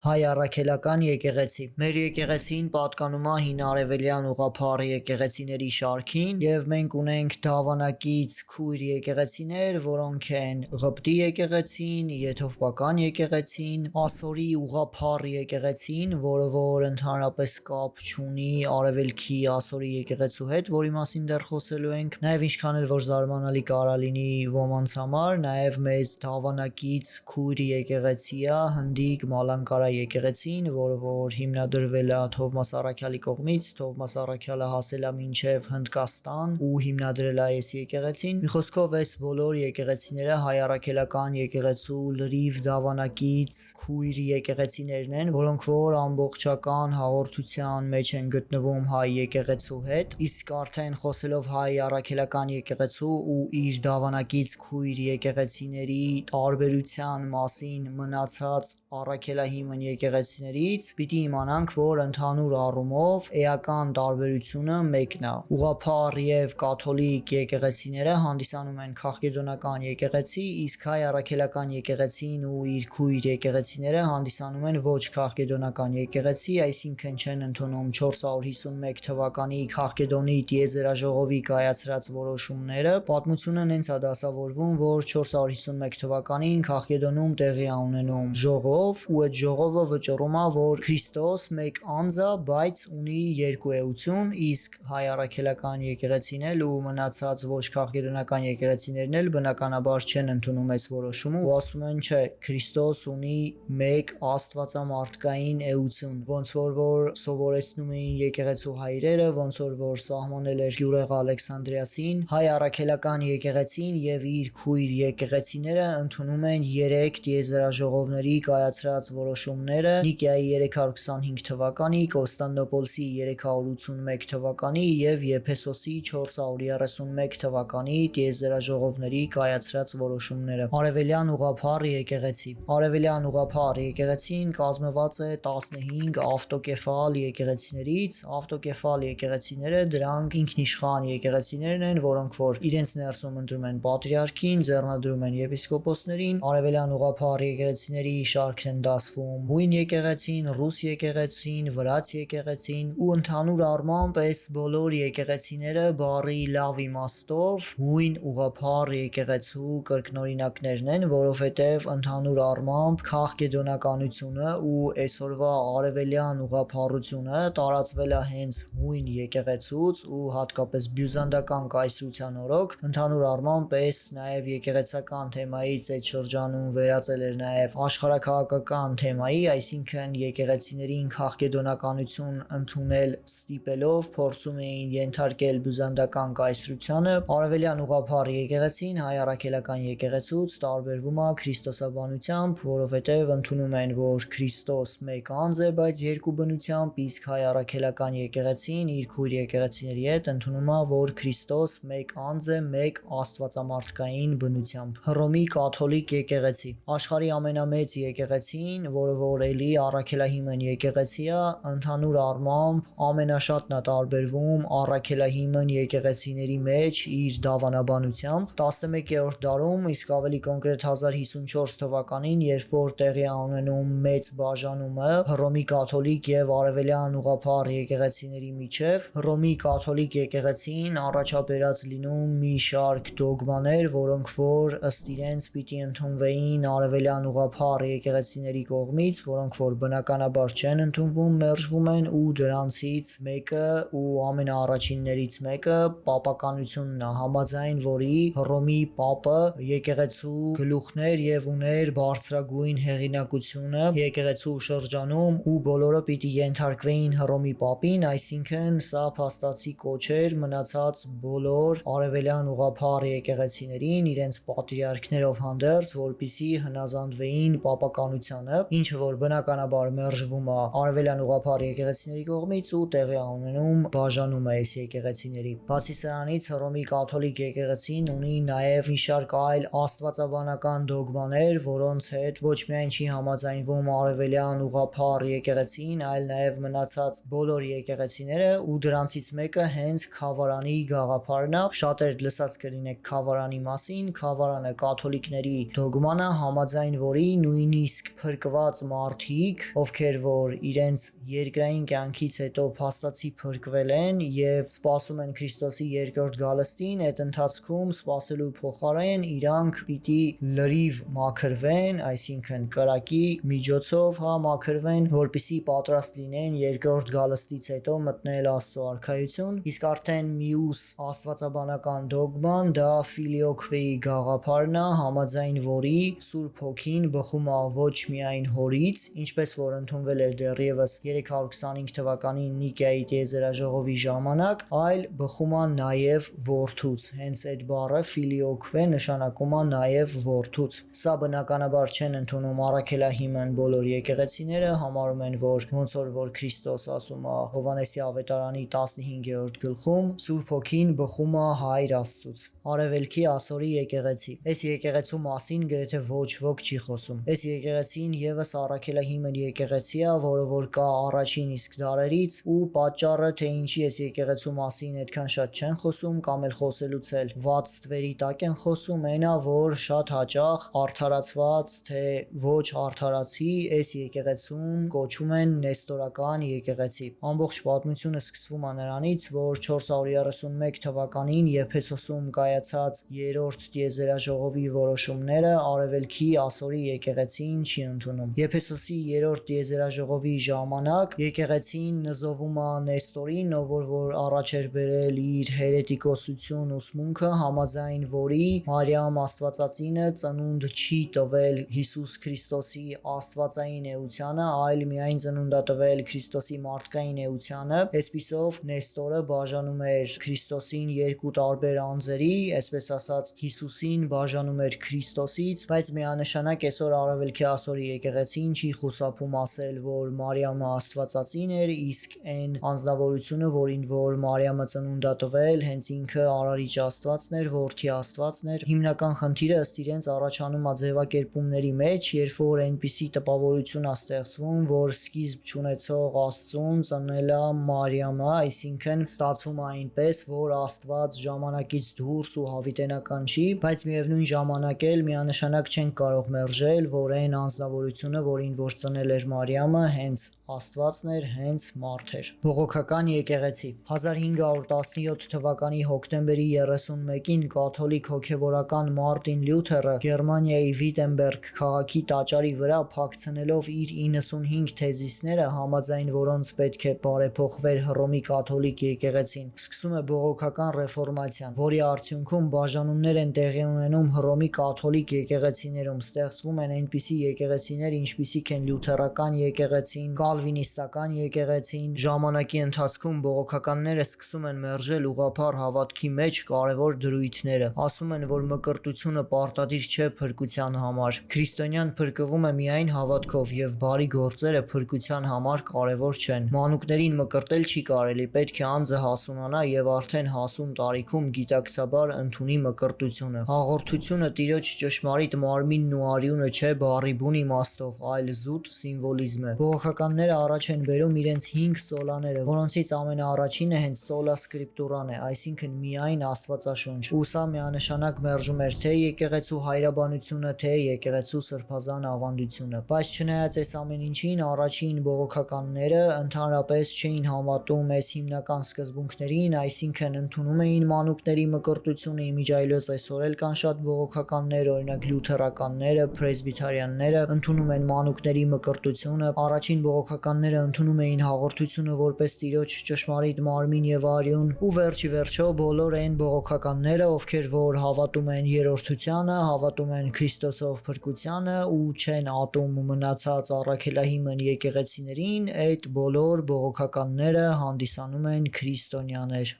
Հայ առաքելական եկեղեցի։ Մեր եկեղեցին պատկանում է հին արևելյան ուղղափառ եկեղեցիների շարքին, եւ մենք ունենք դավանակից քույր եկեղեցիներ, որոնք են Ղպտի եկեղեցին, Եթովպական եկեղեցին, Ասորի ուղղափառ եկեղեցին, որը որ ընդհանրապես կապ չունի արևելքի Ասորի եկեղեցու հետ, որի մասին դեռ խոսելու ենք, նաեւ ինչքան էլ որ զարմանալի կարա լինի ոմանց համար, նաեւ մեզ դավանակից քույր եկեղեցի է Հնդիկ Մալանկարա եկեղեցին, որը որ հիմնադրվել է Թովմաս Առաքյալի կողմից, Թովմաս Առաքյալը հասել է մինչև Հնդկաստան ու հիմնադրել է այս եկեղեցին։ Մի խոսքով այս բոլոր եկեղեցիները հայ առաքելական եկեղեցու լրիվ դավանակից քույր եկեղեցիներն են, որոնք որ ամբողջական հաղորդության մեջ են գտնվում հայ եկեղեցու հետ, իսկ արդեն խոսելով հայ առաքելական եկեղեցու ու իր դավանակից քույր եկեղեցիների տարբերության մասին մնացած առաքելահիմն եկեղեցիներից, պիտի իմանանք, որ ընդհանուր առումով էական տարբերությունը մեկն է։ Ուղղափառ եւ կաթոլիկ եկեղեցիները հանդիսանում են քաղկեդոնական եկեղեցի, իսկ հայ առաքելական եկեղեցին ու իր քույր եկեղեցիները հանդիսանում են ոչ քաղկեդոնական եկեղեցի, այսինքն չեն ընդունում 451 թվականի Քաղկեդոնի տիեզերաժողովի կայացրած որոշումները։ Պատմությունը նենց է դասավորվում, որ 451 թվականին Քաղկեդոնում տեղի է ունենում ժողով, ու այդ ժողովը վճռում է, որ Քրիստոս մեկ անձ է, բայց ունի երկու էություն, իսկ հայ առաքելական եկեղեցին էլ ու մնացած ոչ քաղկեդոնական եկեղեցիներն էլ բնականաբար չեն ընդունում այս որոշումը ու ասում են, չէ, Քրիստոս ունի մեկ աստվածամարտկային էություն, ոնց որ սովորեցնում էին եկեղեցու հայրերը, ոնց որ սահմանել էր Գյուրեղ Ալեքսանդրիասին, հայ առաքելական եկեղեցին եւ իր քույր եկեղեցիները ընդունում են 3 տիեզերաժողովների կայացրած որոշումները՝ Նիկեայի 325 թվականի, Կոնստանդնոպոլսի 381 թվականի եւ Եփեսոսի 431 թվականի տիեզերաժողովների կայացրած որոշումները։ Արևելյան ուղղափառ եկեղեցի։ Արևելյան ուղղափառ եկեղեցին կազմված է 15 ավտոկեֆալ եկեղեցիներից։ Ավտոկեֆալ եկեղեցիները դրանք ինքնիշխան եկեղեցիներն են, որոնք որ իրենց ներսում ընտրում են պատրիարքին, ձեռնադրում են եպիսկոպոսներին։ Արևելյան ուղղափառ եկեղեցիների շարքն են դասվում հույն եկեղեցին, ռուս եկեղեցին, վրաց եկեղեցին ու ընդհանուր առմամբ այս բոլոր եկեղեցիները բառի լավ իմաստով հույն ուղղափառ եկեղեցու կրկնօրինակներն են, որովհետև ընդհանուր առմամբ քաղկեդոնականությունը ու այսօրվա արևելյան ուղղափառությունը տարածվել է հենց հույն եկեղեցուց ու հատկապես բյուզանդական կայսրության օրոք։ Ընդհանուր առմամբ այս նաև եկեղեցական թեմայից այդ շրջանում վերածել էր նաև աշխարհաքաղաքական թեմայի, այսինքն եկեղեցիներին քաղկեդոնականություն ընդունել ստիպելով փորձում էին ենթարկել բյուզանդական կայսրությանը։ Արևելյան ուղղափառ եկեղեցին հայ առաքելական եկեղեցուց տարբերվում է քրիստոսաբանությամբ, որովհետև ընդունում են, որ Քրիստոս մեկ անձ է, բայց երկու բնությամբ, իսկ հայ առաքելական եկեղեցին իր քույր եկեղեցիների հետ ընդունում է, որ Քրիստոս մեկ անձ է, մեկ աստվածամարտկային բնությամբ։ Հռոմի կաթոլիկ եկեղեցի աշխարհի ամենամեծ եկեղեցին, որը որ էլի առաքելահիմն եկեղեցի է, ընդհանուր առմամբ ամենաշատն է տարբերվում առաքելահիմն եկեղեցիների մեջ իր դավանաբանությամբ 11-րդ դարում, իսկ ավելի կոնկրետ 1054 թվականին, երբ որ տեղի է ունենում մեծ բաժանումը Հռոմի կաթոլիկ եւ արևելյան ուղղափառ եկեղեցիների միջև, Հռոմի կաթոլիկ եկեղեցին առաջաբերած լինում մի շարք դոգմաներ, որոնք որ ըստ իրենց պիտի ընդունվեին արևելյան ուղղափառ եկեղեցիների կողմից, որոնք որ բնականաբար չեն ընդունվում, մերժվում են ու դրանցից մեկը ու ամենաառաջիններից մեկը պապականությունն է, համաձայն որի Հռոմի պապը եկեղեցու գլուխն էր եւ ուներ բարձրագույն հեղինակությունը եկեղեցու շրջանում ու բոլորը պիտի ենթարկվեին Հռոմի պապին, այսինքն սա փաստացի կոչ էր մնացած բոլոր արևելյան ուղղափառ եկեղեցիներին իրենց պատրիարքներով հանդերձ, որպիսի հնազանդվեին պապականությանը, ինչը որ բնականաբար մերժվում է արևելյան ուղղափառ եկեղեցիների կողմից ու տեղի է ունենում բաժանումը այս եկեղեցիների։ Բացի սրանից Հռոմի կաթոլիկ եկեղեցին ունի նաև մի շարք այլ աստվածաբանական դոգմաներ, որոնց հետ ոչ միայն չի համաձայնվում արևելյան ուղղափառ եկեղեցին, այլ նաև մնացած բոլոր եկեղեցիները ու դրանցից մեկը հենց Քավարանի գաղափարն է։ Շատեր լսած կլինեք Քավարանի մասին։ Քավարանը կաթոլիկների դոգման է, համաձայն որի նույնիսկ փրկված մարդիկ, ովքեր որ իրենց երկրային կյանքից հետո փաստացի փրկվել են եւ սպասում են Քրիստոսի երկրորդ գալստին, այդ ընթացքում սպասելու փոխարեն իրանք պիտի լրիվ մաքրվեն, այսինքն կրակի միջոցով մաքրվեն, որպեսզի պատրաստ լինեն երկրորդ գալստից հետո մտնել Աստծո արքայություն, իսկ արդեն մյուս աստվածաբանական դոգման դա ֆիլիոքվեի գաղափարն է, համաձայն որի Սուրբ Հոգին բխում է ոչ միայն Հորից, ինչպես որ ընդունվել էր դեռևս 325 թվականին Նիկեայի տիեզերաժողովի ժամանակ, այլ բխում է նաև Որդուց, հենց այդ բառը ֆիլիոքվե նշանակում է նաև Որդուց։ Սա բնականաբար չեն ընդունում առաքելահիմն բոլոր եկեղեցիները, համարում են, որ ոնց որ Քրիստոս ասում է Հովհաննեսի ավետարանի 15-րդ գլխում, Սուրբ Հոգին բխում է Հայր Աստծուց։ Արևելքի ասորի եկեղեցի։ Այս եկեղեցու մասին գրեթե ոչ ոք չի խոսում։ Այս եկեղեցին եւս առաքելահիմն եկեղեցի է, որը որ կա առաջին իսկ դարերից, ու պատճառը թե ինչի այս եկեղեցու մասին այդքան շատ չեն խոսում կամ էլ խոսելուց էլ վատ ստվերի տակ են խոսում, այն է, որ շատ հաճախ արդարացված թե ոչ արդարացի այս եկեղեցուն կոչում են նեստորական եկեղեցի։ Ամբողջ պատմությունը սկսվում է նրանից, որ 431 թվականին Եփեսոսում կայացած երրորդ տիեզերաժողովի որոշումները արևելքի ասորի եկեղեցին չի ընդունում։ Եփեսոսի երրորդ տիեզերաժողովի ժամանակ եկեղեցին նզովում է Նեստորին, ով որ առաջ էր բերել իր հերետիկոսություն ուսմունքը, համաձայն որի Մարիամ Աստվածածինը ծնունդ չի տվել Հիսուս Քրիստոսի աստվածային էությանը, այլ միայն ծնունդ է տվել Քրիստոսի մարդկային էությանը։ Այսպիսով Նեստորը բաժանում էր Քրիստոսին երկու տարբեր անձերի, այսպես ասած Հիսուսին բաժանում էր Քրիստոսից, բայց միանշանակ այսօր արևելքի ասորի եկեղեցին չի խուսափում ասել, որ Մարիամը Աստվածածին էր, իսկ այն անձնավորությունը, որին որ Մարիամը ծնունդ է տվել, հենց ինքը Արարիչ Աստվածն էր, Որդի Աստվածն էր։ Հիմնական խնդիրը ըստ իրենց առաջանում է ձևակերպումների մեջ, երբ որ այնպիսի տպավորություն է ստեղծվում, որ սկիզբ չունեցող Աստծուն ծնել է Մարիամը, այսինքն ստացվում է այնպես, որ Աստված ժամանակից դուրս ու հավիտենական չի, բայց միևնույն ժամանակ էլ միանշանակ չենք կարող մերժել, որ այն անձնավորությունը, որին որ ծնել էր Մարիամը, հենց Աստվածն էր, հենց մարդ էր։ Բողոքական եկեղեցի 1517 թվականի հոկտեմբերի 31-ին կաթոլիկ հոգևորական Մարտին Լյութերը Գերմանիայի Վիտենբերգ քաղաքի տաճարի վրա փակցնելով իր 95 թեզիսները, համաձայն որոնց պետք է բարեփոխվեր Հռոմի կաթոլիկ եկեղեցին, սկսում է բողոքական ռեֆորմացիան, որի արդյունքում բաժանումներ են տեղի ունենում Հռոմի կաթոլիկ եկեղեցիներում, ստեղծվում են այնպիսի եկեղեցիներ, ինչպիսիք են լյութերական եկեղեցին, կալվինիստական եկեղեցին։ Ժամանակի ընթացքում բողոքականները սկսում են մերժել ուղղափառ հավատքի մեջ կարևոր դրույթները, ասում են, որ մկրտությունը պարտադիր չէ փրկության համար, քրիստոնյան փրկվում է միայն հավատքով եւ բարի գործերը փրկության համար կարևոր չեն, մանուկներին մկրտել չի կարելի, պետք է անձը հասունանա եւ արդեն հասուն տարիքում գիտակցաբար ընդունի մկրտությունը։ Հաղորդությունը Տիրոջ ճշմարիտ մարմինն ու արյունը չէ բառի բուն իմաստով, այլ զուտ սիմվոլիզմ է։ Բողոքականները առաջ են բերում իրենց 5 սոլաները, որոնցից ամենաառաջինը հենց սոլա սկրիպտուրան է, այսինքն միայն Աստվածաշունչ։ Ու սա միանշանակ մերժում էր թե եկեղեցու հայրաբանությունը, թե եկեղեցու սրբազան ավանդությունը։ Բայց չնայած այս ամեն ինչին, առաջին բողոքականները ընդհանրապես չէին համատում այս հիմնական սկզբունքներին, այսինքն ընդունում էին մանուկների մկրտությունը, իմիջայլոց այսօր էլ կան շատ բողոքականներ, օրինակ լյութերականները, պրեսբիթարյանները ընդունում են մանուկների մկրտությունը, առաջին բողոքականները ընդունում էին հաղորդությունը որպես Տիրոջ ճշմարիտ մարմին եւ արյուն, ու վերջի վերջո բոլոր այն բողոքականները, ովքեր որ հավատում են երրորդությանը, հավատում են Քրիստոսով փրկությանը ու չեն ատում մնացած առաքելահիմն եկեղեցիներին, այդ բոլոր բողոքականները հանդիսանում են քրիստոնյաներ։